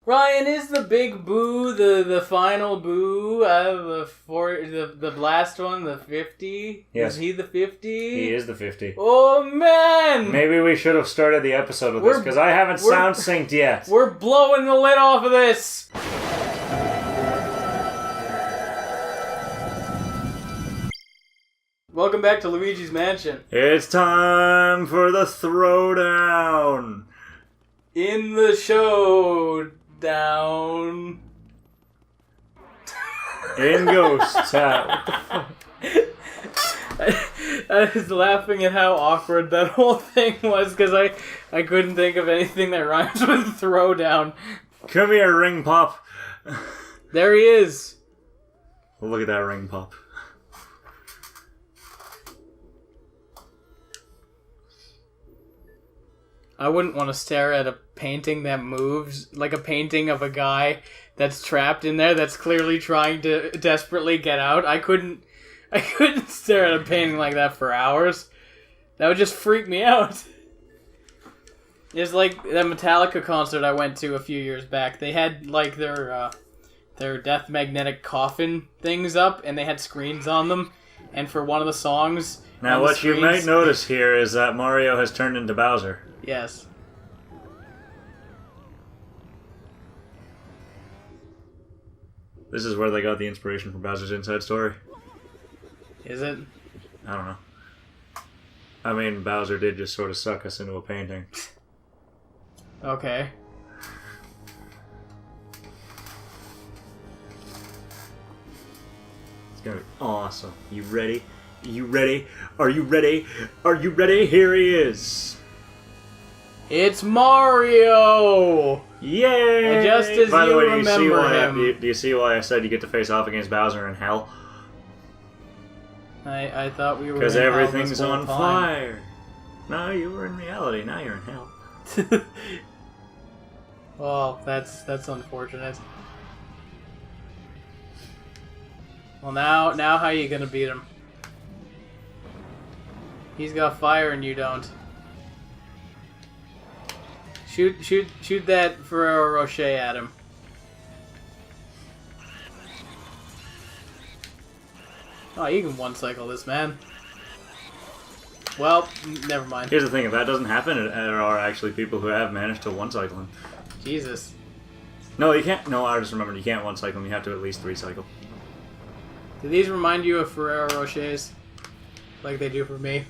Ryan, is the big boo the final boo of the last one, the 50? Yes. Is he the 50? He is the 50. Oh, man! Maybe we should have started the episode with this, because I haven't sound synced yet. We're blowing the lid off of this! Welcome back to Luigi's Mansion. It's time for the throwdown. In the showdown. In Ghost Town. I was laughing at how awkward that whole thing was because I couldn't think of anything that rhymes with throwdown. Come here, ring pop. There he is. Look at that ring pop. I wouldn't want to stare at a painting that moves, like a painting of a guy that's trapped in there that's clearly trying to desperately get out. I couldn't stare at a painting like that for hours. That would just freak me out. It's like that Metallica concert I went to a few years back. They had like their Death Magnetic coffin things up, and they had screens on them. And for one of the songs, now what you might notice here is that Mario has turned into Bowser. Yes. This is where they got the inspiration for Bowser's Inside Story. Is it? I don't know. I mean, Bowser did just sort of suck us into a painting. Okay. It's gonna be awesome. You ready? You ready? Are you ready? Are you ready? Here he is. It's Mario! Yay! And just as By the way, remember him. Do you see why I said you get to face off against Bowser in hell? I thought we were because in hell everything's this whole on time. fire. No, you were in reality. Now you're in hell. Well, that's unfortunate. Well, now how you gonna beat him? He's got fire and you don't. Shoot that Ferrero Rocher at him. Oh, you can one-cycle this, man. Well, never mind. Here's the thing, if that doesn't happen, there are actually people who have managed to one-cycle him. Jesus. No, you can't. No, I just remembered, you can't one-cycle him, you have to at least three-cycle. Do these remind you of Ferrero Rochers? Like they do for me?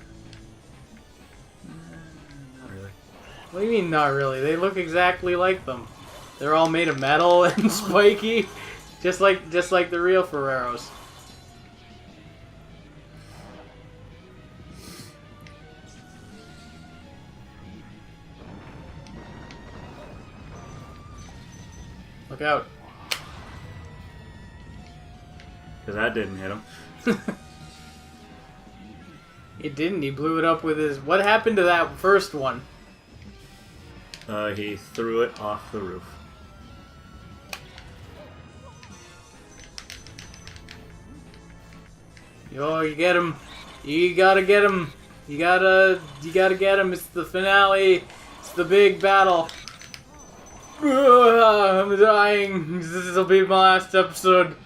Not really. What do you mean, not really? They look exactly like them. They're all made of metal and spiky, just like the real Ferreros. Look out. Because that didn't hit him. It didn't. He blew it up with his... What happened to that first one? He threw it off the roof. Yo, you get him. You gotta get him. You gotta get him. It's the finale. It's the big battle. I'm dying. This will be my last episode.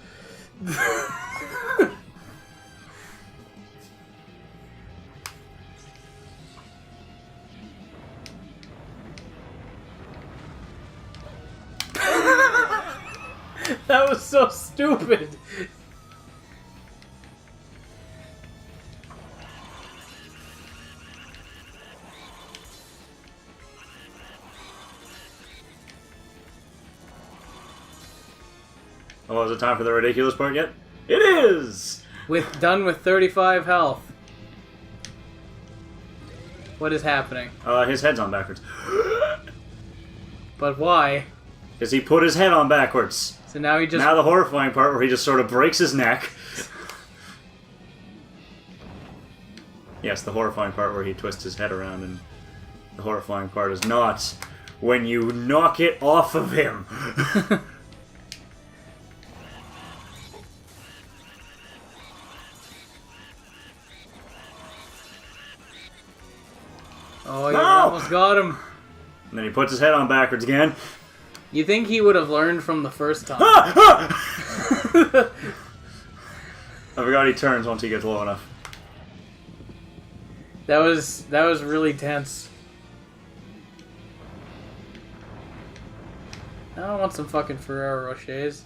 That was so stupid. Oh, is it time for the ridiculous part yet? It is! Done with 35 health. What is happening? His head's on backwards. But why? Because he put his head on backwards. So now he just... Now the horrifying part where he just sort of breaks his neck. Yes, the horrifying part where he twists his head around, and the horrifying part is not when you knock it off of him. Oh, you almost got him. And then he puts his head on backwards again. You think he would have learned from the first time? I forgot he turns once he gets low enough. That was really tense. I don't want some fucking Ferrero Rochers.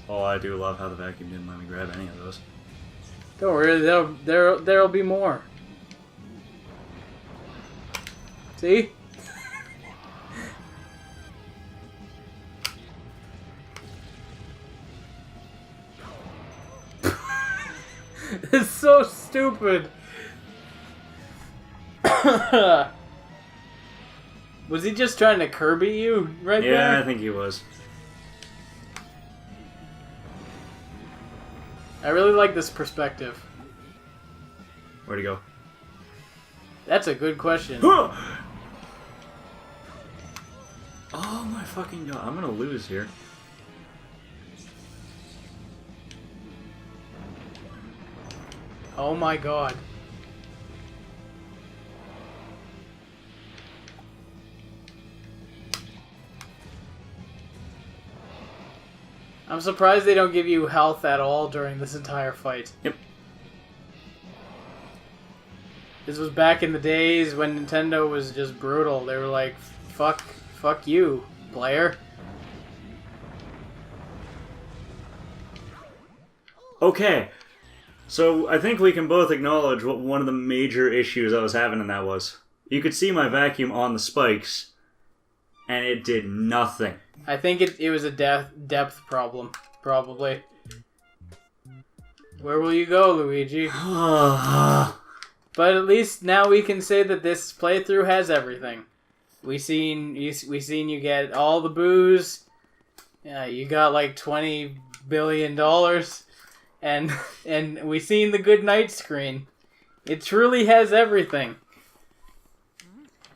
Oh, I do love how the vacuum didn't let me grab any of those. Don't worry, there'll be more. See? It's so stupid. Was he just trying to Kirby you right there? Yeah, I think he was. I really like this perspective. Where'd he go? That's a good question. Oh my fucking god, I'm gonna lose here. Oh my god. I'm surprised they don't give you health at all during this entire fight. Yep. This was back in the days when Nintendo was just brutal. They were like, fuck you, player. Okay. So, I think we can both acknowledge what one of the major issues I was having in that was. You could see my vacuum on the spikes, and it did nothing. I think it was a depth problem, probably. Where will you go, Luigi? But at least now we can say that this playthrough has everything. We seen you get all the booze. Yeah, you got like $20 billion, and we seen the good night screen. It truly has everything.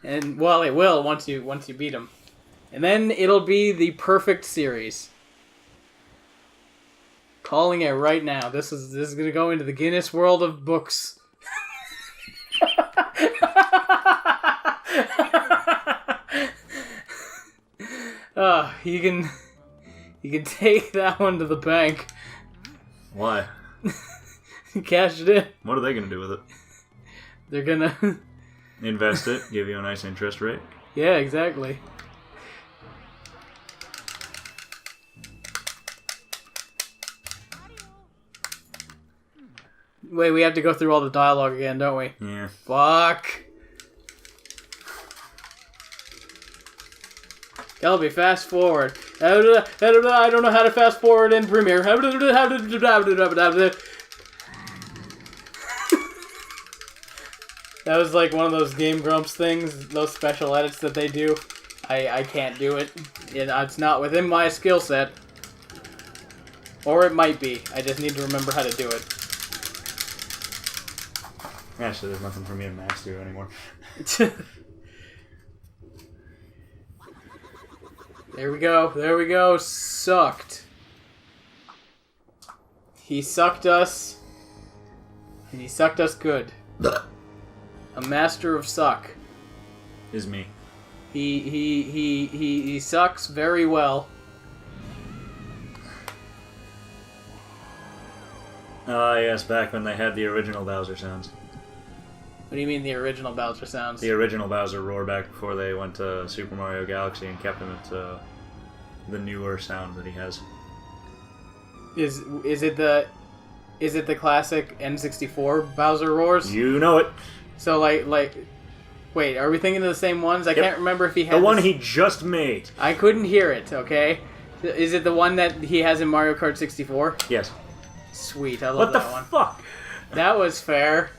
And well, it will once you beat him, and then it'll be the perfect series. Calling it right now. This is gonna go into the Guinness World of Books. You can take that one to the bank. Why? Cash it in. What are they gonna do with it? They're gonna invest it, give you a nice interest rate. Yeah, exactly. Wait, we have to go through all the dialogue again, don't we? Yeah. Fuck. Kelby, fast forward. I don't know how to fast forward in Premiere. That was like one of those Game Grumps things, those special edits that they do. I can't do it. It's not within my skill set. Or it might be. I just need to remember how to do it. Actually, there's nothing for me to max do anymore. There we go. There we go. Sucked. He sucked us. And he sucked us good. A master of suck. Is me. He sucks very well. Yes, back when they had the original Bowser sounds. What do you mean the original Bowser sounds? The original Bowser roar back before they went to Super Mario Galaxy and kept him at the newer sound that he has. Is it the classic N64 Bowser roars? You know it. So like wait, are we thinking of the same ones? I can't remember if he had the one he just made. I couldn't hear it, okay? Is it the one that he has in Mario Kart 64? Yes. Sweet, I love that one. What the fuck? That was fair.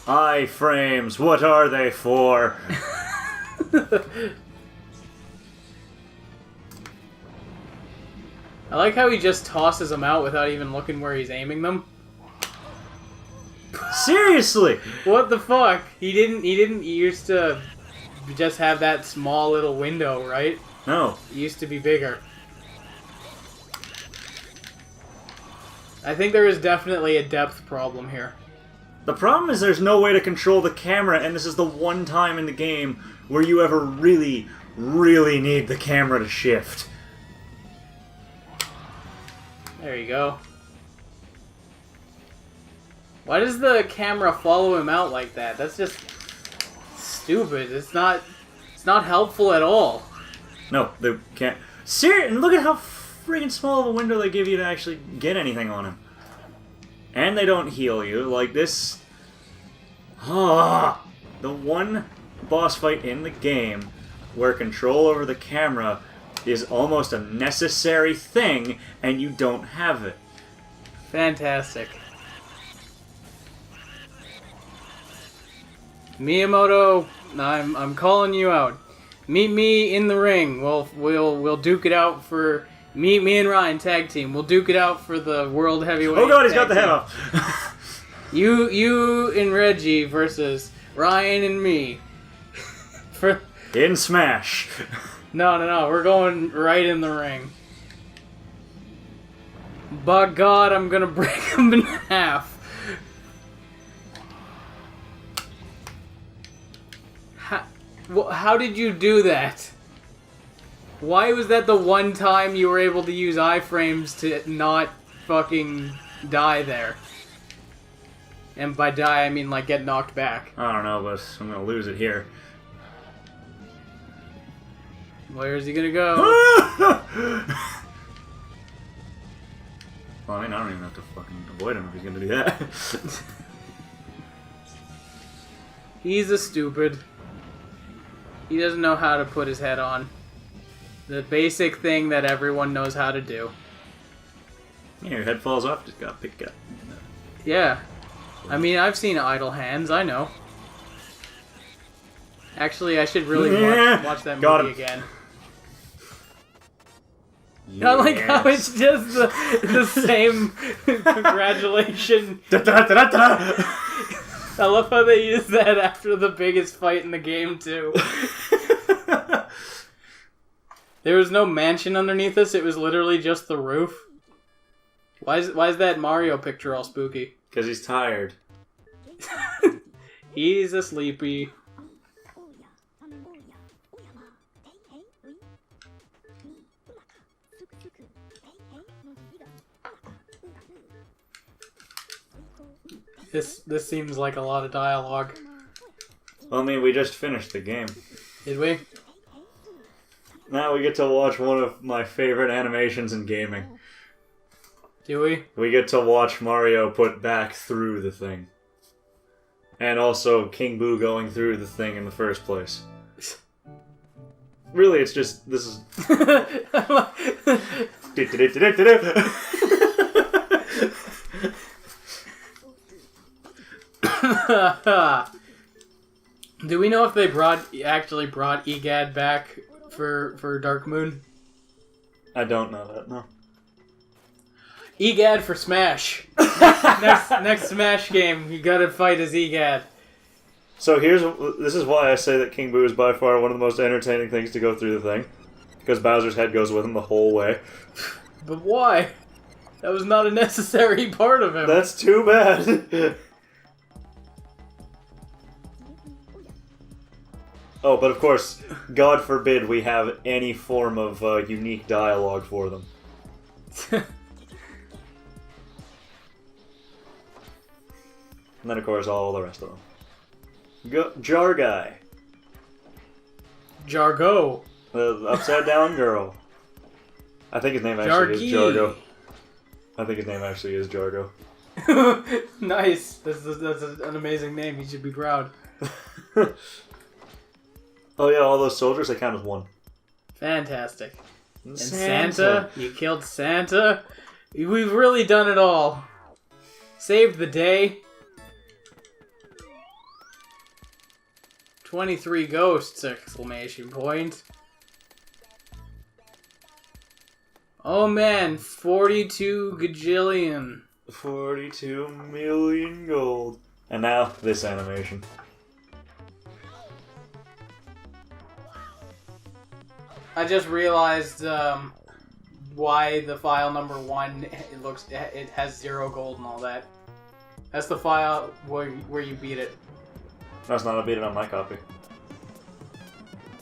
Iframes, what are they for? I like how he just tosses them out without even looking where he's aiming them. Seriously? What the fuck? He didn't used to just have that small little window, right? No. It used to be bigger. I think there is definitely a depth problem here. The problem is there's no way to control the camera, and this is the one time in the game where you ever really, really need the camera to shift. There you go. Why does the camera follow him out like that? That's just stupid. It's not helpful at all. No, they can't. Seriously, look at how friggin' small of a window they give you to actually get anything on him. And they don't heal you. Like this... Ah, the one boss fight in the game where control over the camera is almost a necessary thing, and you don't have it. Fantastic. Miyamoto, I'm calling you out. Meet me in the ring. We'll duke it out for me and Ryan tag team. We'll duke it out for the world heavyweight. Oh god, he's got the team. head off. You and Reggie versus Ryan and me. In Smash. No, we're going right in the ring. By God, I'm gonna break him in half. How did you do that? Why was that the one time you were able to use iframes to not fucking die there? And by die, I mean like get knocked back. I don't know, but I'm gonna lose it here. Where is he gonna go? Well, I mean, I don't even have to fucking avoid him if he's gonna do that. He's a stupid. He doesn't know how to put his head on. The basic thing that everyone knows how to do. Yeah, your head falls off, just gotta pick it up. Yeah. I mean, I've seen idle hands, I know. Actually, I should really watch that movie again. Yes. I like how it's just the same congratulation. I love how they use that after the biggest fight in the game, too. There was no mansion underneath us, it was literally just the roof. Why is that Mario picture all spooky? Because he's tired. He's a sleepy. This seems like a lot of dialogue. Well, I mean, we just finished the game. Did we? Now we get to watch one of my favorite animations in gaming. Do we? We get to watch Mario put back through the thing. And also King Boo going through the thing in the first place. Really, it's just, this is... Do we know if they actually brought Egad back for Dark Moon? I don't know that, no. Egad for Smash. next Smash game, you gotta fight as Egad. So this is why I say that King Boo is by far one of the most entertaining things to go through the thing. Because Bowser's head goes with him the whole way. But why? That was not a necessary part of him. That's too bad. Oh, but of course, God forbid we have any form of unique dialogue for them. And then, of course, all the rest of them. Jar Guy. Jargo. The upside down girl. I think his name actually is Jargo. I think his name actually is Jargo. Nice. That's an amazing name. You should be proud. Oh yeah, all those soldiers, they count as one. Fantastic. And Santa. You killed Santa. We've really done it all. Saved the day. 23 ghosts! Exclamation point. Oh man, 42 gajillion. 42 million gold. And now, this animation. I just realized why the file number 1 it has 0 gold and all that. That's the file where you beat it. That's not a beat it on my copy.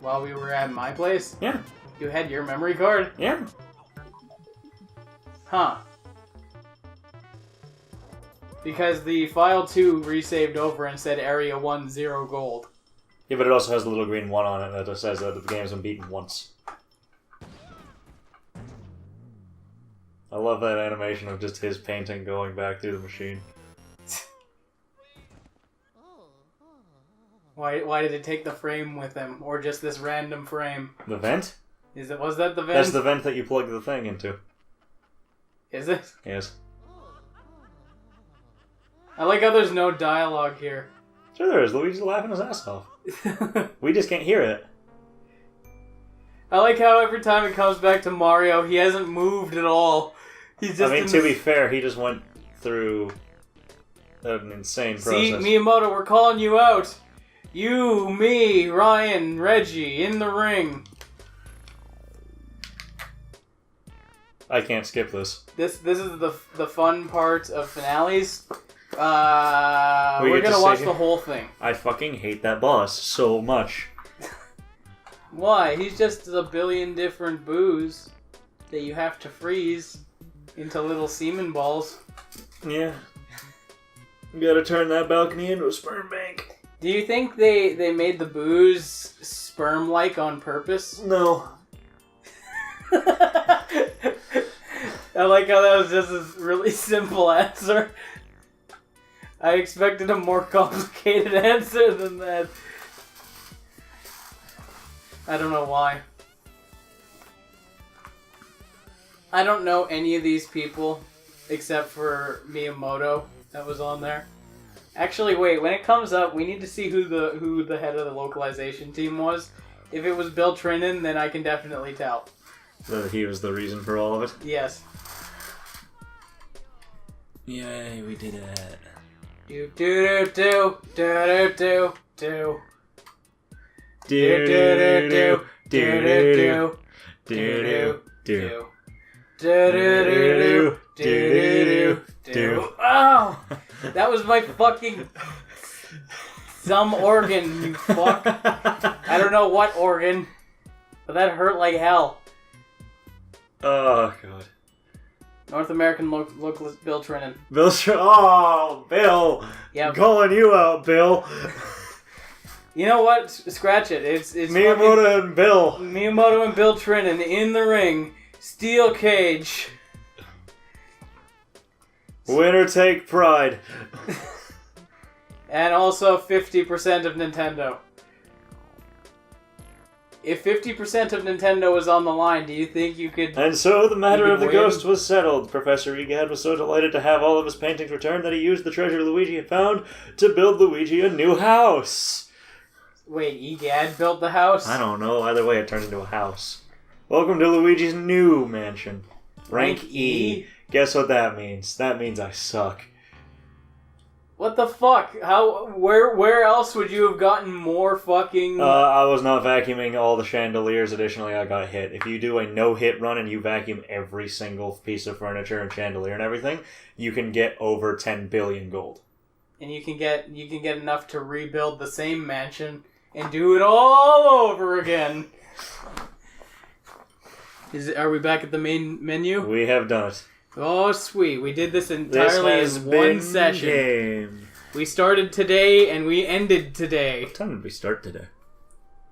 While we were at my place? Yeah. You had your memory card? Yeah. Huh. Because the file 2 resaved over and said Area 1 0 gold. Yeah, but it also has a little green 1 on it that just says that the game's been beaten once. I love that animation of just his painting going back through the machine. Why did it take the frame with him? Or just this random frame? The vent? Was that the vent? That's the vent that you plug the thing into. Is it? Yes. I like how there's no dialogue here. Sure there is. Luigi's laughing his ass off. We just can't hear it. I like how every time it comes back to Mario, he hasn't moved at all. He's just. I mean, to be fair, he just went through an insane process. See, Miyamoto, we're calling you out. You, me, Ryan, Reggie, in the ring. I can't skip this. This is the fun part of finales. We're gonna watch the whole thing. I fucking hate that boss so much. Why? He's just a billion different boos that you have to freeze into little semen balls. Yeah. You gotta turn that balcony into a sperm bank. Do you think they made the boos sperm-like on purpose? No. I like how that was just a really simple answer. I expected a more complicated answer than that. I don't know why. I don't know any of these people except for Miyamoto that was on there. Actually, wait, when it comes up, we need to see who the head of the localization team was. If it was Bill Trinan, then I can definitely tell. That he was the reason for all of it? Yes. Yay, we did it. Do do do do do do do Do do do do do do do do do do. Oh, that was my fucking some organ, you fuck. I don't know what organ, but that hurt like hell. Oh god. North American localist Bill Trinan. Oh, Bill! Yep. Calling you out, Bill. You know what? Scratch it. It's Miyamoto and Bill. Miyamoto and Bill Trinan in the ring. Steel cage. Winner take pride. And also 50% of Nintendo. If 50% of Nintendo was on the line, do you think you could... And so the matter of the win? ghost was settled. Professor Egad was so delighted to have all of his paintings returned that he used the treasure Luigi had found to build Luigi a new house. Wait, Egad built the house? I don't know. Either way, it turns into a house. Welcome to Luigi's new mansion. Rank E. Guess what that means? That means I suck. What the fuck? Where else would you have gotten more fucking... I was not vacuuming all the chandeliers. Additionally, I got hit. If you do a no-hit run and you vacuum every single piece of furniture and chandelier and everything, you can get over 10 billion gold. And you can get enough to rebuild the same mansion and do it all over again. Are we back at the main menu? We have done it. Oh, sweet. We did this entirely in one session. Game. We started today and we ended today. What time did we start today?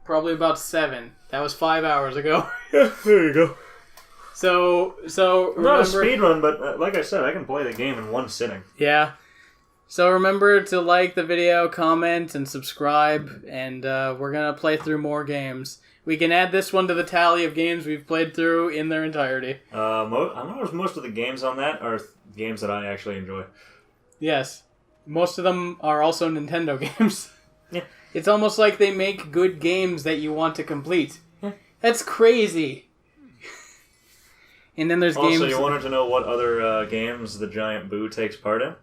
Probably about 7. That was 5 hours ago. Yeah, there you go. So remember... Not a speedrun, but like I said, I can play the game in one sitting. Yeah. So remember to like the video, comment, and subscribe, and we're going to play through more games. We can add this one to the tally of games we've played through in their entirety. I know most of the games on that are games that I actually enjoy. Yes. Most of them are also Nintendo games. Yeah. It's almost like they make good games that you want to complete. Yeah. That's crazy. And then there's games... Also, you wanted to know what other games the Giant Boo takes part in?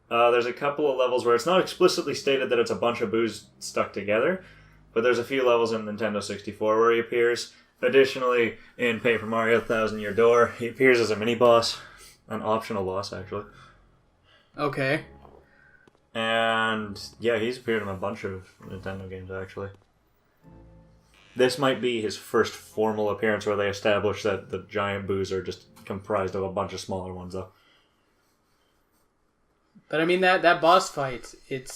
There's a couple of levels where it's not explicitly stated that it's a bunch of boos stuck together, but there's a few levels in Nintendo 64 where he appears. Additionally, in Paper Mario Thousand Year Door, he appears as a mini-boss. An optional boss, actually. Okay. And, yeah, he's appeared in a bunch of Nintendo games, actually. This might be his first formal appearance where they establish that the giant boos are just comprised of a bunch of smaller ones, though. But I mean, that boss fight, it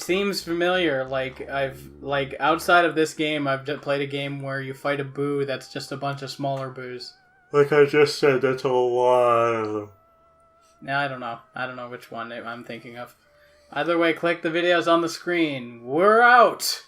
seems familiar. Like outside of this game, I've played a game where you fight a boo that's just a bunch of smaller boos. Like I just said, that's a lot of them. Now I don't know. I don't know which one I'm thinking of. Either way, click the videos on the screen. We're out!